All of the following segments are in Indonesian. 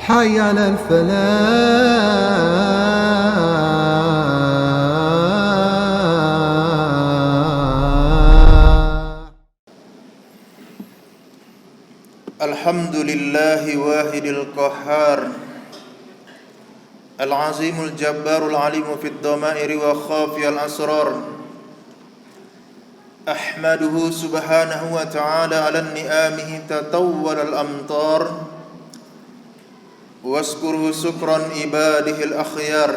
حي على الفلاح. الحمد لله واحد القهار العظيم الجبار العليم في الضمائر وخافي الأسرار. أحمده سبحانه وتعالى على نعمه تطول الأمطار، واشكره شكرا عباده الأخيار.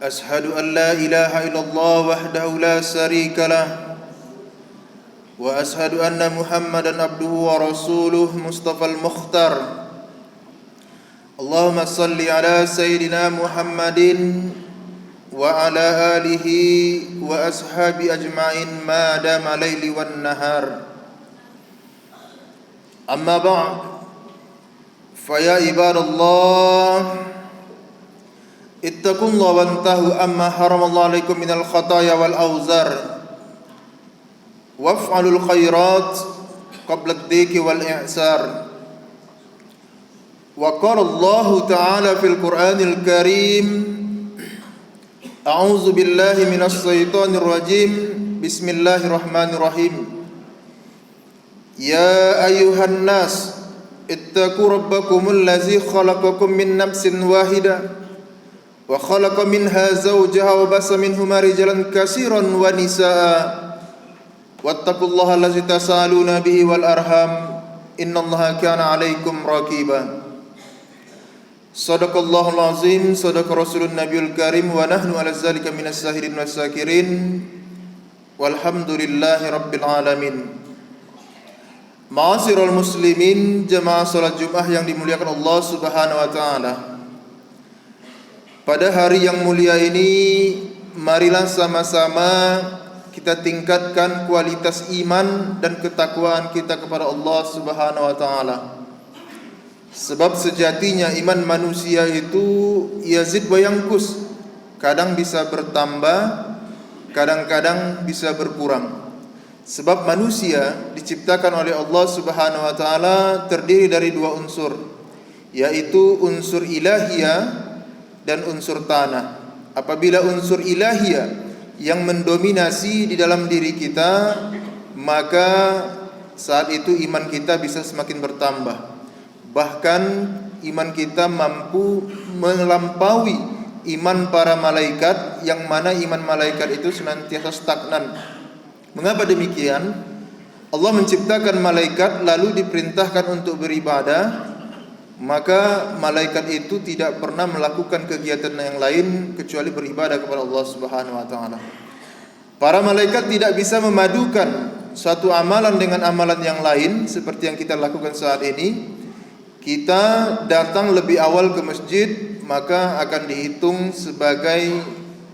أشهد أن لا إله إلا الله وحده لا شريك له، وأشهد أن محمدا عبده ورسوله مصطفى المختار. اللهم صل على سيدنا محمد وعلى آله وأصحابه أجمعين ما دام الليل والنهار. أما بعد، فيا عباد الله اتقوا الله وانتهوا أما حرم الله عليكم من الخطايا والأوزار، وافعلوا الخيرات قبل الضيق والإعسار. وقال الله تعالى في القرآن الكريم: أعوذ بالله من الشيطان الرجيم، بسم الله الرحمن الرحيم. يا أيها الناس اتقوا ربكم الذي خلقكم من نفس واحدة وخلق منها زوجها وبث منهما رجالا كثيرا ونساء واتقوا الله الذي تساءلون به والأرحام إن الله كان عليكم رقيبا. صدق الله العظيم، صدق رسول النبي الكريم، ونحن على ذلك من الشاهدين والشاكرين، والحمد لله رب العالمين. Ma'asyiral muslimin, jemaah salat Jumat yang dimuliakan Allah Subhanahu wa taala. Pada hari yang mulia ini, marilah sama-sama kita tingkatkan kualitas iman dan ketakwaan kita kepada Allah Subhanahu wa taala. Sebab sejatinya iman manusia itu yazid wa yanqus, kadang bisa bertambah, kadang-kadang bisa berkurang. Sebab manusia diciptakan oleh Allah Subhanahu wa taala terdiri dari dua unsur, yaitu unsur ilahiyah dan unsur tanah. Apabila unsur ilahiyah yang mendominasi di dalam diri kita, maka saat itu iman kita bisa semakin bertambah. Bahkan iman kita mampu melampaui iman para malaikat, yang mana iman malaikat itu senantiasa stagnan. Mengapa demikian? Allah menciptakan malaikat lalu diperintahkan untuk beribadah, maka malaikat itu tidak pernah melakukan kegiatan yang lain kecuali beribadah kepada Allah Subhanahu wa taala. Para malaikat tidak bisa memadukan suatu amalan dengan amalan yang lain seperti yang kita lakukan saat ini. Kita datang lebih awal ke masjid, maka akan dihitung sebagai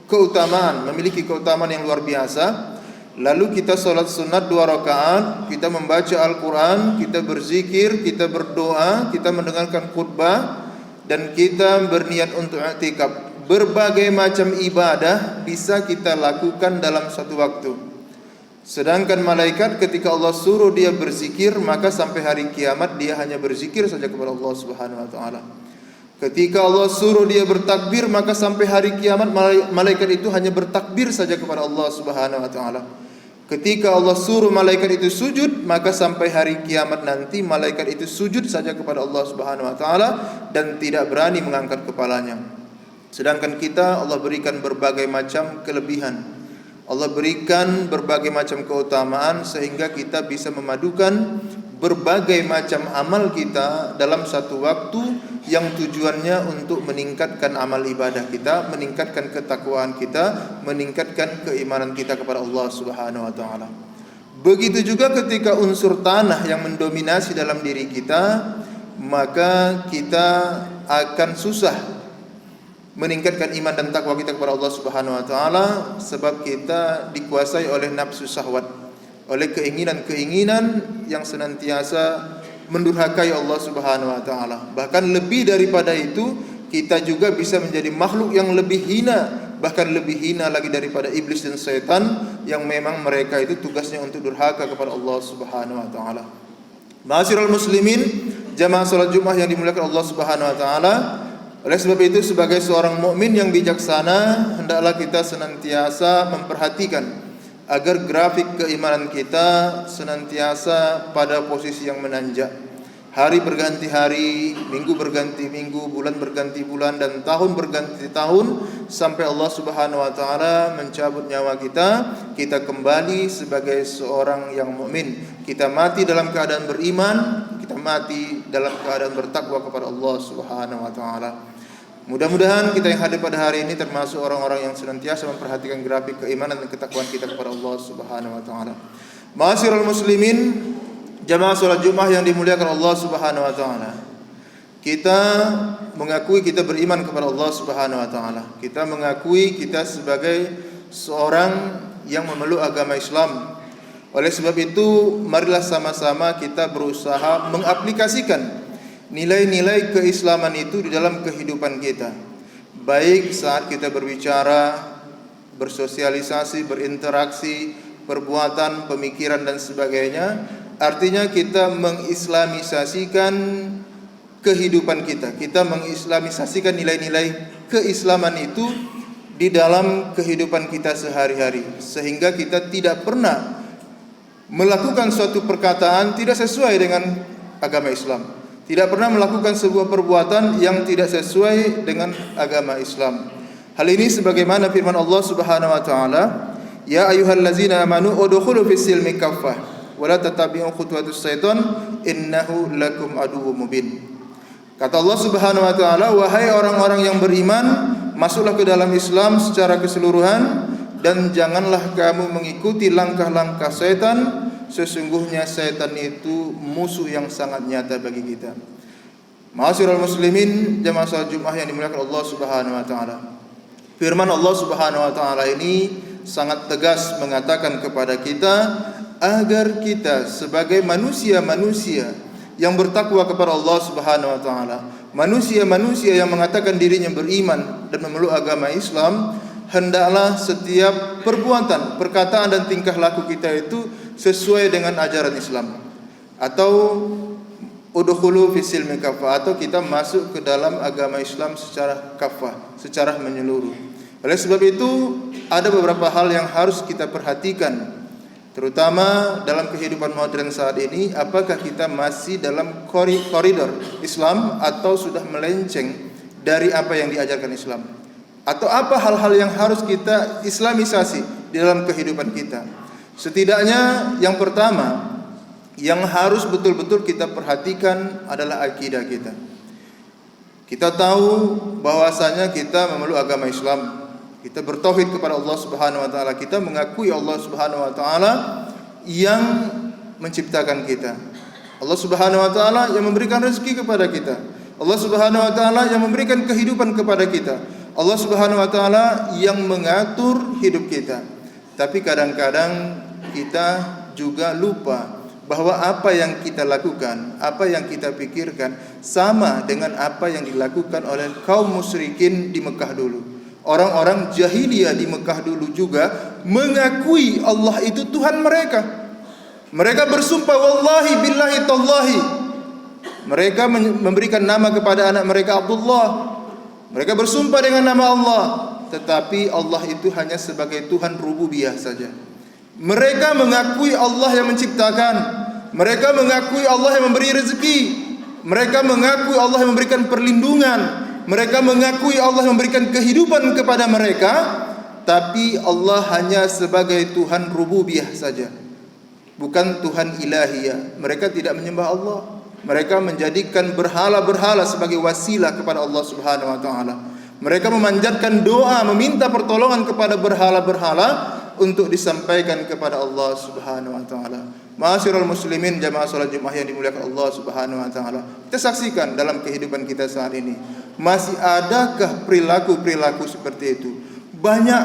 keutamaan, memiliki keutamaan yang luar biasa. Lalu kita sholat sunat 2 rakaat, kita membaca Al-Quran, kita berzikir, kita berdoa, kita mendengarkan khutbah, dan kita berniat untuk i'tikaf. Berbagai macam ibadah bisa kita lakukan dalam satu waktu. Sedangkan malaikat ketika Allah suruh dia berzikir, maka sampai hari kiamat dia hanya berzikir saja kepada Allah Subhanahu wa taala. Ketika Allah suruh dia bertakbir, maka sampai hari kiamat malaikat itu hanya bertakbir saja kepada Allah Subhanahu wa taala. Ketika Allah suruh malaikat itu sujud, maka sampai hari kiamat nanti malaikat itu sujud saja kepada Allah Subhanahu wa taala dan tidak berani mengangkat kepalanya. Sedangkan kita, Allah berikan berbagai macam kelebihan, Allah berikan berbagai macam keutamaan sehingga kita bisa memadukan berbagai macam amal kita dalam satu waktu yang tujuannya untuk meningkatkan amal ibadah kita, meningkatkan ketakwaan kita, meningkatkan keimanan kita kepada Allah Subhanahu wa taala. Begitu juga ketika unsur tanah yang mendominasi dalam diri kita, maka kita akan susah meningkatkan iman dan takwa kita kepada Allah Subhanahu wa taala, sebab kita dikuasai oleh nafsu syahwat, oleh keinginan-keinginan yang senantiasa mendurhakai Allah Subhanahu wa taala. Bahkan lebih daripada itu, kita juga bisa menjadi makhluk yang lebih hina, bahkan lebih hina lagi daripada iblis dan setan, yang memang mereka itu tugasnya untuk durhaka kepada Allah Subhanahu wa taala. Ma'asyiral muslimin, jamaah salat Jumat yang dimuliakan Allah Subhanahu wa taala. Oleh sebab itu, sebagai seorang mukmin yang bijaksana, hendaklah kita senantiasa memperhatikan agar grafik keimanan kita senantiasa pada posisi yang menanjak. Hari berganti hari, minggu berganti minggu, bulan berganti bulan, dan tahun berganti tahun, sampai Allah Subhanahu wa taala mencabut nyawa kita kembali sebagai seorang yang mukmin. Kita mati dalam keadaan beriman, kita mati dalam keadaan bertakwa kepada Allah Subhanahu wa taala. Mudah-mudahan kita yang hadir pada hari ini termasuk orang-orang yang senantiasa memperhatikan grafik keimanan dan ketakwaan kita kepada Allah Subhanahu wa taala. Ma'asyiral muslimin, jamaah salat Jumat yang dimuliakan Allah Subhanahu wa taala. Kita mengakui kita beriman kepada Allah Subhanahu wa taala. Kita mengakui kita sebagai seorang yang memeluk agama Islam. Oleh sebab itu, marilah sama-sama kita berusaha mengaplikasikan nilai-nilai keislaman itu di dalam kehidupan kita. Baik saat kita berbicara, bersosialisasi, berinteraksi, perbuatan, pemikiran dan sebagainya. Artinya kita mengislamisasikan kehidupan kita. Kita mengislamisasikan nilai-nilai keislaman itu di dalam kehidupan kita sehari-hari, sehingga kita tidak pernah melakukan suatu perkataan tidak sesuai dengan agama Islam, tidak pernah melakukan sebuah perbuatan yang tidak sesuai dengan agama Islam. Hal ini sebagaimana firman Allah Subhanahu wa taala, "Ya ayyuhallazina amanu udkhulu fis silmi kaffah wa la tattabi'u khutuwatus syaitan innahu lakum aduwwum mubin." Kata Allah Subhanahu wa taala, "Wahai orang-orang yang beriman, masuklah ke dalam Islam secara keseluruhan dan janganlah kamu mengikuti langkah-langkah setan. Sesungguhnya setan itu musuh yang sangat nyata bagi kita." Ma'asyiral muslimin, jamaah salat Jumat yang dimuliakan Allah Subhanahu wa taala. Firman Allah Subhanahu wa taala ini sangat tegas mengatakan kepada kita agar kita sebagai manusia-manusia yang bertakwa kepada Allah Subhanahu wa taala, manusia-manusia yang mengatakan dirinya beriman dan memeluk agama Islam, hendaklah setiap perbuatan, perkataan dan tingkah laku kita itu sesuai dengan ajaran Islam, atau udkhulu fis silmi kafah, atau kita masuk ke dalam agama Islam secara kafah, secara menyeluruh. Oleh sebab itu, ada beberapa hal yang harus kita perhatikan, terutama dalam kehidupan modern saat ini. Apakah kita masih dalam koridor Islam atau sudah melenceng dari apa yang diajarkan Islam? Atau apa hal-hal yang harus kita islamisasi di dalam kehidupan kita? Setidaknya yang pertama yang harus betul-betul kita perhatikan adalah akidah kita. Kita tahu bahwasanya kita memeluk agama Islam, kita bertauhid kepada Allah Subhanahu wa taala, kita mengakui Allah Subhanahu wa taala yang menciptakan kita. Allah Subhanahu wa taala yang memberikan rezeki kepada kita. Allah Subhanahu wa taala yang memberikan kehidupan kepada kita. Allah Subhanahu wa taala yang mengatur hidup kita. Tapi kadang-kadang kita juga lupa bahwa apa yang kita lakukan, apa yang kita pikirkan sama dengan apa yang dilakukan oleh kaum musyrikin di Mekah dulu. Orang-orang jahiliyah di Mekah dulu juga mengakui Allah itu Tuhan mereka. Mereka bersumpah wallahi billahi tallahi. Mereka memberikan nama kepada anak mereka Abdullah. Mereka bersumpah dengan nama Allah, tetapi Allah itu hanya sebagai Tuhan rububiyah saja. Mereka mengakui Allah yang menciptakan, mereka mengakui Allah yang memberi rezeki, mereka mengakui Allah yang memberikan perlindungan, mereka mengakui Allah yang memberikan kehidupan kepada mereka, tapi Allah hanya sebagai Tuhan rububiyah saja, bukan Tuhan ilahiyah. Mereka tidak menyembah Allah. Mereka menjadikan berhala-berhala sebagai wasilah kepada Allah Subhanahu wa taala. Mereka memanjatkan doa, meminta pertolongan kepada berhala-berhala untuk disampaikan kepada Allah Subhanahu wa taala. Ma'asyiral muslimin, jamaah salat Jumat yang dimuliakan Allah Subhanahu wa taala. Kita saksikan dalam kehidupan kita saat ini, masih adakah perilaku-perilaku seperti itu? Banyak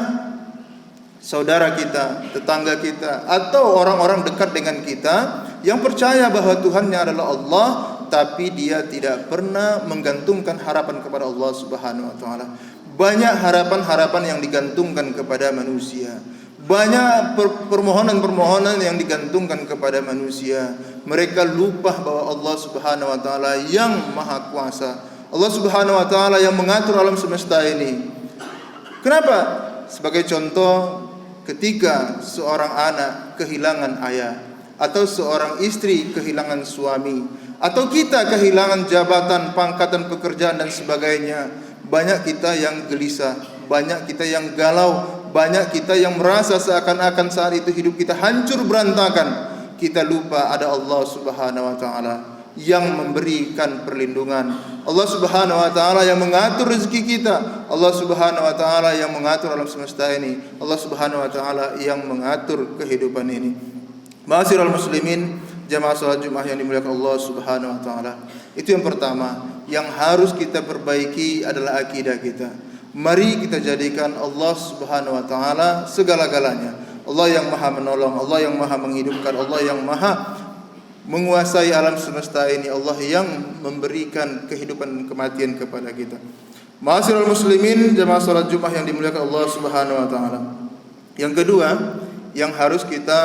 saudara kita, tetangga kita, atau orang-orang dekat dengan kita yang percaya bahwa Tuhannya adalah Allah, tapi dia tidak pernah menggantungkan harapan kepada Allah Subhanahu wa taala. Banyak harapan-harapan yang digantungkan kepada manusia. Banyak permohonan-permohonan yang digantungkan kepada manusia. Mereka lupa bahwa Allah Subhanahu wa taala yang Maha Kuasa. Allah Subhanahu wa taala yang mengatur alam semesta ini. Kenapa? Sebagai contoh, ketika seorang anak kehilangan ayah, atau seorang istri kehilangan suami, atau kita kehilangan jabatan, pangkatan, pekerjaan dan sebagainya, banyak kita yang gelisah, banyak kita yang galau, banyak kita yang merasa seakan-akan saat itu hidup kita hancur berantakan. Kita lupa ada Allah Subhanahu wa taala yang memberikan perlindungan, Allah Subhanahu wa taala yang mengatur rezeki kita, Allah Subhanahu wa taala yang mengatur alam semesta ini, Allah Subhanahu wa taala yang mengatur kehidupan ini. Ma'asyiral muslimin, jamaah salat Jumat yang dimuliakan Allah Subhanahu wa taala. Itu yang pertama, yang harus kita perbaiki adalah akidah kita. Mari kita jadikan Allah Subhanahu wa taala segala-galanya. Allah yang Maha menolong, Allah yang Maha menghidupkan, Allah yang Maha menguasai alam semesta ini, Allah yang memberikan kehidupan kematian kepada kita. Ma'asyiral muslimin, jamaah salat Jumat yang dimuliakan Allah Subhanahu wa taala. Yang kedua, yang harus kita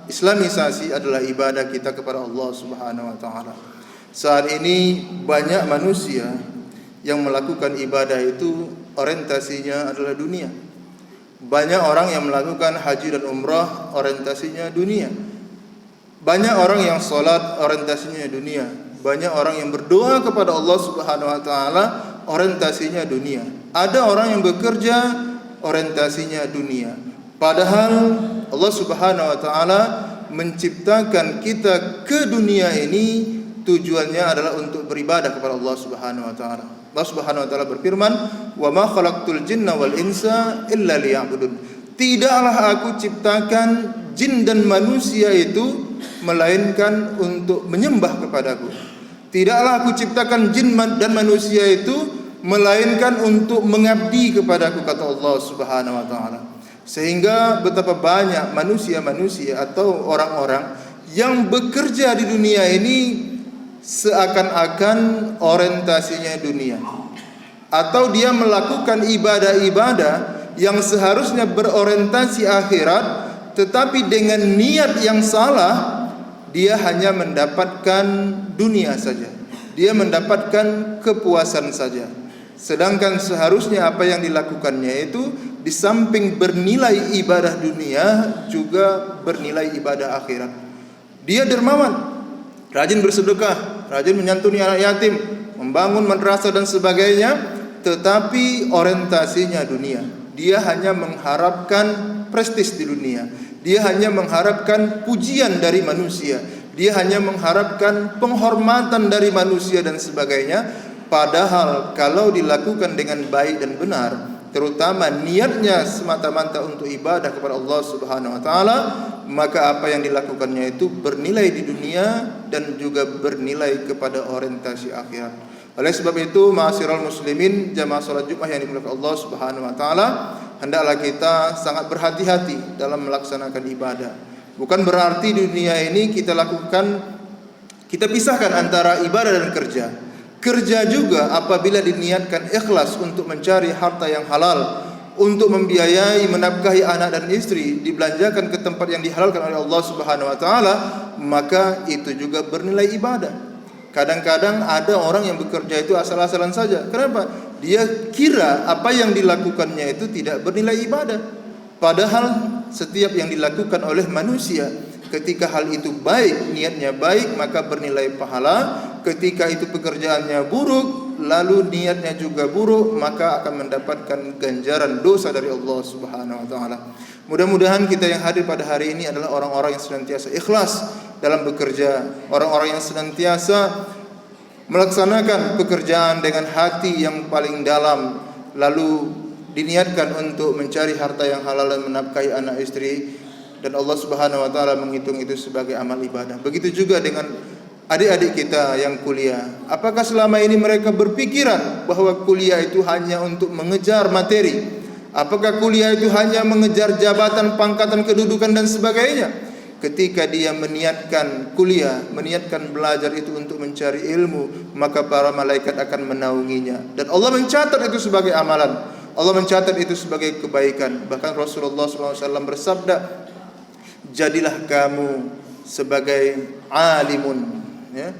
islamisasi adalah ibadah kita kepada Allah Subhanahu wa taala. Saat ini banyak manusia yang melakukan ibadah itu orientasinya adalah dunia. Banyak orang yang melakukan haji dan umrah orientasinya dunia. Banyak orang yang sholat orientasinya dunia. Banyak orang yang berdoa kepada Allah Subhanahu wa taala orientasinya dunia. Ada orang yang bekerja orientasinya dunia. Padahal Allah Subhanahu wa taala menciptakan kita ke dunia ini tujuannya adalah untuk beribadah kepada Allah Subhanahu wa taala. Allah Subhanahu wa taala berfirman, "Wa ma khalaqtul jinna wal insa illa liya'budun." Tidaklah aku ciptakan jin dan manusia itu melainkan untuk menyembah kepadaku. Tidaklah aku ciptakan jin dan manusia itu melainkan untuk mengabdi kepadaku, kata Allah Subhanahu wa taala. Sehingga betapa banyak manusia-manusia atau orang-orang yang bekerja di dunia ini seakan-akan orientasinya dunia, atau dia melakukan ibadah-ibadah yang seharusnya berorientasi akhirat, tetapi dengan niat yang salah dia hanya mendapatkan dunia saja, dia mendapatkan kepuasan saja. Sedangkan seharusnya apa yang dilakukannya itu di samping bernilai ibadah dunia juga bernilai ibadah akhirat. Dia dermawan, rajin bersedekah, rajin menyantuni anak yatim, membangun madrasah dan sebagainya, tetapi orientasinya dunia. Dia hanya mengharapkan prestis di dunia. Dia hanya mengharapkan pujian dari manusia. Dia hanya mengharapkan penghormatan dari manusia dan sebagainya. Padahal kalau dilakukan dengan baik dan benar, terutama niatnya semata-mata untuk ibadah kepada Allah Subhanahu wa taala, maka apa yang dilakukannya itu bernilai di dunia dan juga bernilai kepada orientasi akhirat. Oleh sebab itu, ma'asyiral muslimin, jamaah salat Jumat yang dimuliakan Allah Subhanahu wa taala, hendaklah kita sangat berhati-hati dalam melaksanakan ibadah. Bukan berarti di dunia ini kita pisahkan antara ibadah dan kerja. Kerja juga apabila diniatkan ikhlas untuk mencari harta yang halal, untuk membiayai, menafkahi anak dan istri, dibelanjakan ke tempat yang dihalalkan oleh Allah Subhanahu wa taala, maka itu juga bernilai ibadah. Kadang-kadang ada orang yang bekerja itu asal-asalan saja. Kenapa? Dia kira apa yang dilakukannya itu tidak bernilai ibadah. Padahal setiap yang dilakukan oleh manusia, ketika hal itu baik, niatnya baik, maka bernilai pahala. Ketika itu pekerjaannya buruk, lalu niatnya juga buruk, maka akan mendapatkan ganjaran dosa dari Allah Subhanahu wa taala. Mudah-mudahan kita yang hadir pada hari ini adalah orang-orang yang senantiasa ikhlas dalam bekerja, orang-orang yang senantiasa melaksanakan pekerjaan dengan hati yang paling dalam, lalu diniatkan untuk mencari harta yang halal dan menafkahi anak istri, dan Allah Subhanahu wa taala menghitung itu sebagai amal ibadah. Begitu juga dengan adik-adik kita yang kuliah. Apakah selama ini mereka berpikiran bahwa kuliah itu hanya untuk mengejar materi? Apakah kuliah itu hanya mengejar jabatan, pangkatan, kedudukan dan sebagainya? Ketika dia meniatkan kuliah, meniatkan belajar itu untuk mencari ilmu, maka para malaikat akan menaunginya dan Allah mencatat itu sebagai amalan. Allah mencatat itu sebagai kebaikan. Bahkan Rasulullah SAW bersabda, jadilah kamu sebagai alimun, ya.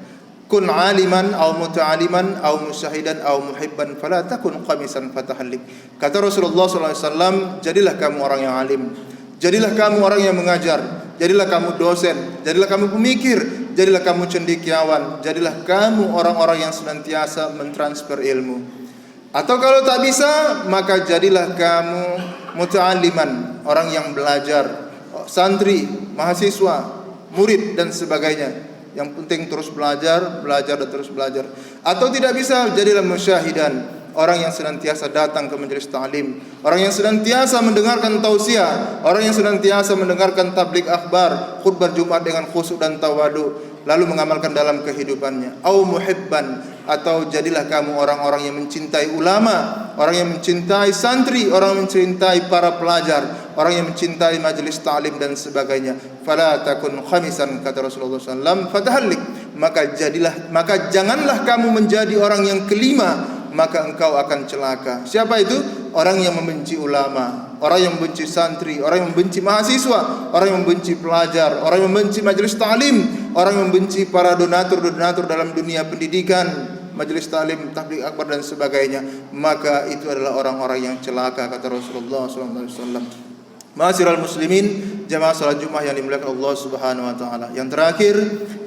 Kun aliman aw muta'aliman aw musyahidan aw muhibban fala takun qamisan fatahallik. Kata Rasulullah SAW, jadilah kamu orang yang alim, jadilah kamu orang yang mengajar, jadilah kamu dosen, jadilah kamu pemikir, jadilah kamu cendekiawan, jadilah kamu orang-orang yang senantiasa mentransfer ilmu. Atau kalau tak bisa, maka jadilah kamu muta'aliman, orang yang belajar, santri, mahasiswa, murid dan sebagainya. Yang penting terus belajar, belajar dan terus belajar. Atau tidak bisa, jadilah musyahidan, orang yang senantiasa datang ke majelis ta'lim, orang yang senantiasa mendengarkan tausiah, orang yang senantiasa mendengarkan tabligh akhbar, khutbah Jumat dengan khusyuk dan tawadu, lalu mengamalkan dalam kehidupannya. Au muhibban, atau jadilah kamu orang-orang yang mencintai ulama, orang yang mencintai santri, orang yang mencintai para pelajar, orang yang mencintai majelis ta'lim dan sebagainya. Fala takun khamisan, kata Rasulullah SAW, fatahallik, maka janganlah kamu menjadi orang yang kelima, maka engkau akan celaka. Siapa itu? Orang yang membenci ulama, orang yang membenci santri, orang yang membenci mahasiswa, orang yang membenci pelajar, orang yang membenci majelis ta'lim, orang yang membenci para donatur dalam dunia pendidikan, majelis ta'lim, tabligh akbar dan sebagainya. Maka itu adalah orang-orang yang celaka, kata Rasulullah SAW. Ma'asyiral muslimin, jamaah salat Jumat yang dimuliakan Allah Subhanahu wa taala. Yang terakhir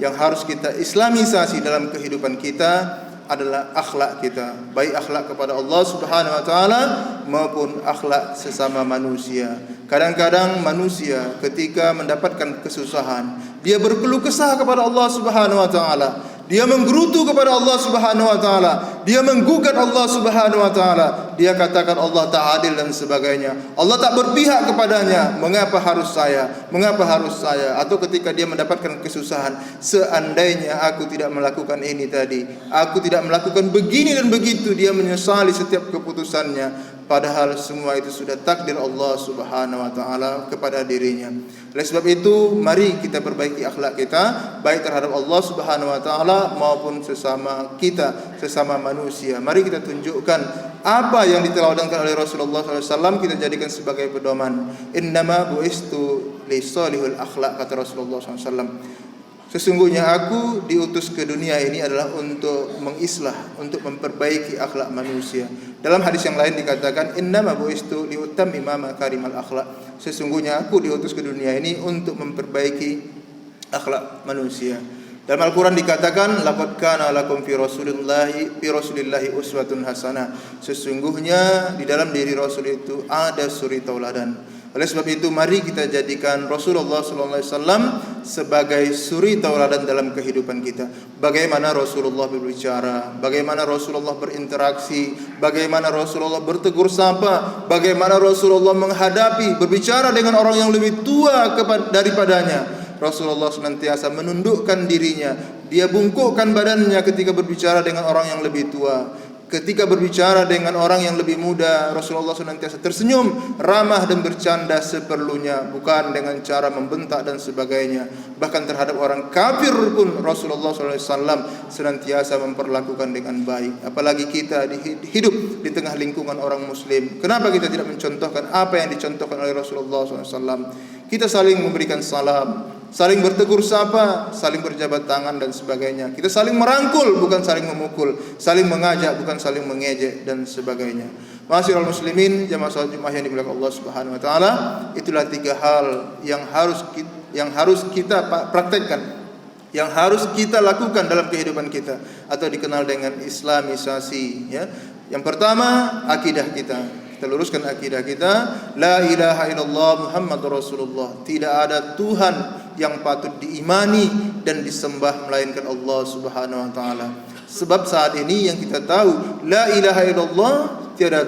yang harus kita islamisasi dalam kehidupan kita adalah akhlak kita, baik akhlak kepada Allah Subhanahu wa taala maupun akhlak sesama manusia. Kadang-kadang manusia ketika mendapatkan kesusahan, dia berkeluh kesah kepada Allah Subhanahu wa taala. Dia menggerutu kepada Allah Subhanahu wa taala, dia menggugat Allah Subhanahu wa taala, dia katakan Allah tak adil dan sebagainya. Allah tak berpihak kepadanya. Mengapa harus saya? Mengapa harus saya? Atau ketika dia mendapatkan kesusahan, seandainya aku tidak melakukan ini tadi, aku tidak melakukan begini dan begitu, dia menyesali setiap keputusannya. Padahal semua itu sudah takdir Allah Subhanahu wa taala kepada dirinya. Oleh sebab itu, mari kita perbaiki akhlak kita baik terhadap Allah Subhanahu wa taala maupun sesama kita, sesama manusia. Mari kita tunjukkan apa yang diteladankan oleh Rasulullah SAW, kita jadikan sebagai pedoman. Innama bu'istu li salihul akhlak, kata Rasulullah SAW. Sesungguhnya aku diutus ke dunia ini adalah untuk mengislah, untuk memperbaiki akhlak manusia. Dalam hadis yang lain dikatakan, innama bu'istu liutammima makarimal akhlak. Sesungguhnya aku diutus ke dunia ini untuk memperbaiki akhlak manusia. Dalam Al-Quran dikatakan, laqad kana lakum fi rasulillahi uswatun hasanah. Sesungguhnya di dalam diri Rasul itu ada suri tauladan. Oleh sebab itu, mari kita jadikan Rasulullah SAW sebagai suri tauladan dalam kehidupan kita. Bagaimana Rasulullah berbicara, bagaimana Rasulullah berinteraksi, bagaimana Rasulullah bertegur sapa, bagaimana Rasulullah menghadapi, berbicara dengan orang yang lebih tua daripadanya. Rasulullah senantiasa menundukkan dirinya, dia bungkukkan badannya ketika berbicara dengan orang yang lebih tua. Ketika berbicara dengan orang yang lebih muda, Rasulullah senantiasa tersenyum, ramah dan bercanda seperlunya, bukan dengan cara membentak dan sebagainya. Bahkan terhadap orang kafir pun Rasulullah SAW senantiasa memperlakukan dengan baik. Apalagi kita hidup di tengah lingkungan orang muslim. Kenapa kita tidak mencontohkan apa yang dicontohkan oleh Rasulullah SAW? Kita saling memberikan salam, saling bertegur sapa, saling berjabat tangan dan sebagainya. Kita saling merangkul, bukan saling memukul, saling mengajak, bukan saling mengejek dan sebagainya. Ma'asyiral muslimin, jamaah salat Jumat yang dimuliakan Allah Subhanahu wa taala, itulah 3 hal yang harus kita praktekkan, yang harus kita lakukan dalam kehidupan kita, atau dikenal dengan islamisasi, ya. Yang pertama, akidah kita. Kita luruskan akidah kita, la ilaha illallah Muhammadur Rasulullah. Tidak ada Tuhan yang patut diimani dan disembah melainkan Allah Subhanahu wa taala. Sebab saat ini yang kita tahu, la ilaha illallah, tiada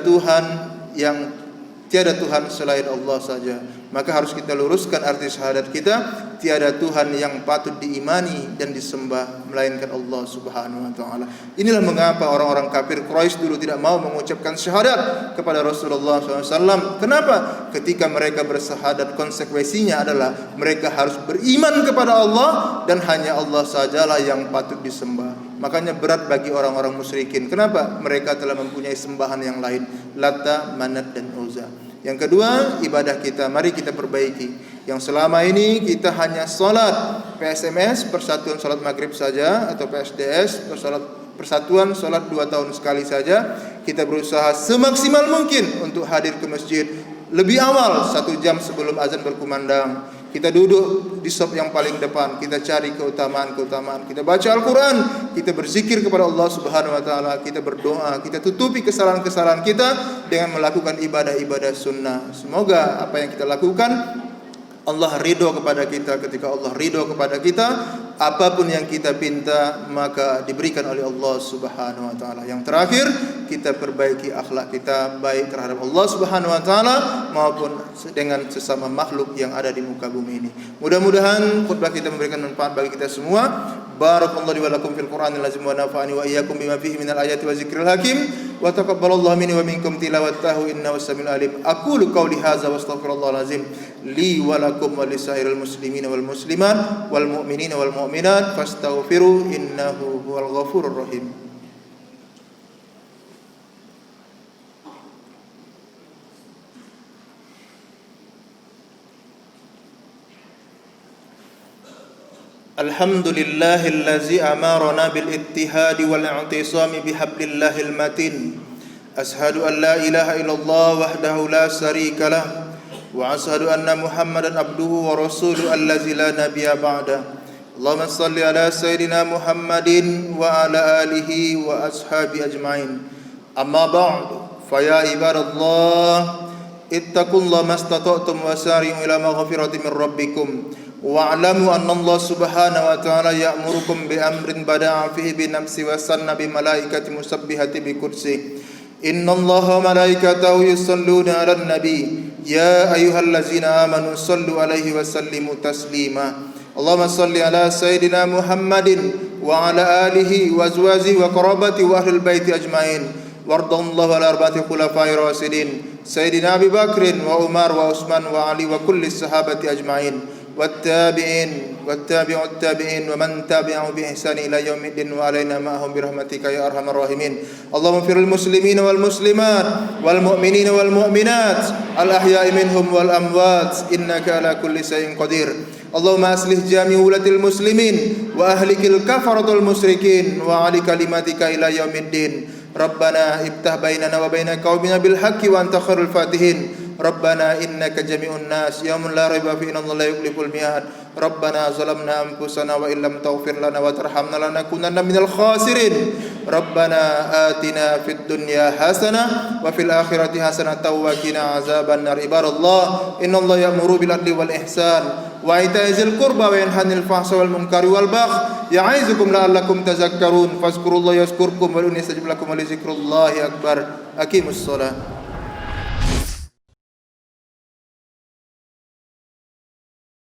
Tuhan selain Allah saja. Maka harus kita luruskan arti syahadat kita, tiada Tuhan yang patut diimani dan disembah melainkan Allah Subhanahu wa taala. Inilah mengapa orang-orang kafir Quraisy dulu tidak mau mengucapkan syahadat kepada Rasulullah SAW. Kenapa? Ketika mereka bersyahadat, konsekuensinya adalah mereka harus beriman kepada Allah dan hanya Allah sajalah yang patut disembah. Makanya berat bagi orang-orang musyrikin. Kenapa? Mereka telah mempunyai sembahan yang lain, Lata, Manat dan Uzza. Yang kedua, ibadah kita mari kita perbaiki. Yang selama ini kita hanya salat PSMS, Persatuan Salat Maghrib saja, atau PSDS, Persatuan Salat 2 tahun sekali saja. Kita berusaha semaksimal mungkin untuk hadir ke masjid lebih awal 1 jam sebelum azan berkumandang. Kita duduk di shaf yang paling depan, kita cari keutamaan-keutamaan. Kita baca Al-Quran, kita berzikir kepada Allah Subhanahu Wa Taala, kita berdoa, kita tutupi kesalahan-kesalahan kita dengan melakukan ibadah-ibadah sunnah. Semoga apa yang kita lakukan Allah ridho kepada kita. Ketika Allah ridho kepada kita, apapun yang kita pinta maka diberikan oleh Allah Subhanahu Wa Taala. Yang terakhir, kita perbaiki akhlak kita baik terhadap Allah Subhanahu Wa Taala maupun dengan sesama makhluk yang ada di muka bumi ini. Mudah-mudahan khutbah kita memberikan manfaat bagi kita semua. Barakallahu li wa lakum fil Qur'anil azim wa nafa'ani wa iyyakum bima fihi minal ayati wa zikril hakim wa taqabbalallahu minni wa minkum tilawatahu innahu samiul alim. Aqulu qawli hadza wa astaghfirullahal azim li wa lakum wa lisairil muslimina wal muslimat wal mu'minina wal mu'minat fastaghfiru innahu huwal ghafurur rahim. Alhamdulillahillazi amarana bil ittihadi wal i'tisami bihablillahil matin. Ashhadu an la ilaha illallah wahdahu la syarika lah wa ashhadu anna Muhammadan abduhu wa rasuluhu allazi la nabiyya ba'da. Allahumma shalli ala sayyidina Muhammadin wa ala alihi wa ashabi ajmain. Amma ba'du, fa ya ibadallah ittaqullaha mastata'tum wa sari'u ila maghfiratin min rabbikum. Wa'lamu anna Allah subhanahu wa ta'ala ya'murukum bi amrin bada'a fihi bi nafsi wa sanna bi malaikati musabbihati bi kursi. Inna Allah wa malaikatahu yusalluna 'alan nabi ya ayyuhallazina amanu sallu 'alaihi wa sallimu taslima. Allahumma salli ala sayyidina Muhammadin wa ala alihi wa azwajihi wa qarabati wa ahlil baiti ajmain. Wardallahu ala arba'ati khulafa'ir rasyidin sayyidina Abi Bakrin wa Umar wa Utsman wa Ali wa kulli sahabati ajmain. والتابعين والتابع التابعين ومن تابعهم بإحسان إلى يوم الدين وعلينا معهم برحمتك يا أرحم الراحمين. اللهم اغفر للمسلمين والمسلمات والمؤمنين والمؤمنات الأحياء منهم والأموات إنك على كل شيء قدير. اللهم أصلح جميع ولاة المسلمين وأهلك الكفرة المشركين وعلي كلماتك إلى يوم الدين. ربنا افتح بيننا وبين قومنا بالحق وأنت خير الفاتحين. ربنا إنك جميع الناس يوم لا ريب فيه إن الله لا يخلف الميعاد. ربنا ظلمنا أنفسنا وإن لم تغفر لنا وترحمنا لنكونن من الخاسرين. ربنا آتنا في الدنيا حسنة وفي الآخرة حسنة وقنا عذاب النار. عباد الله إن الله يأمر بالعدل والإحسان وإيتاء ذي القربى وينهى عن الفحشاء والمنكر والبغي يعظكم لعلكم تذكرون. فاذكروا الله يذكركم وادعوه يستجب لكم ولذكر الله أكبر. أقيموا الصلاة.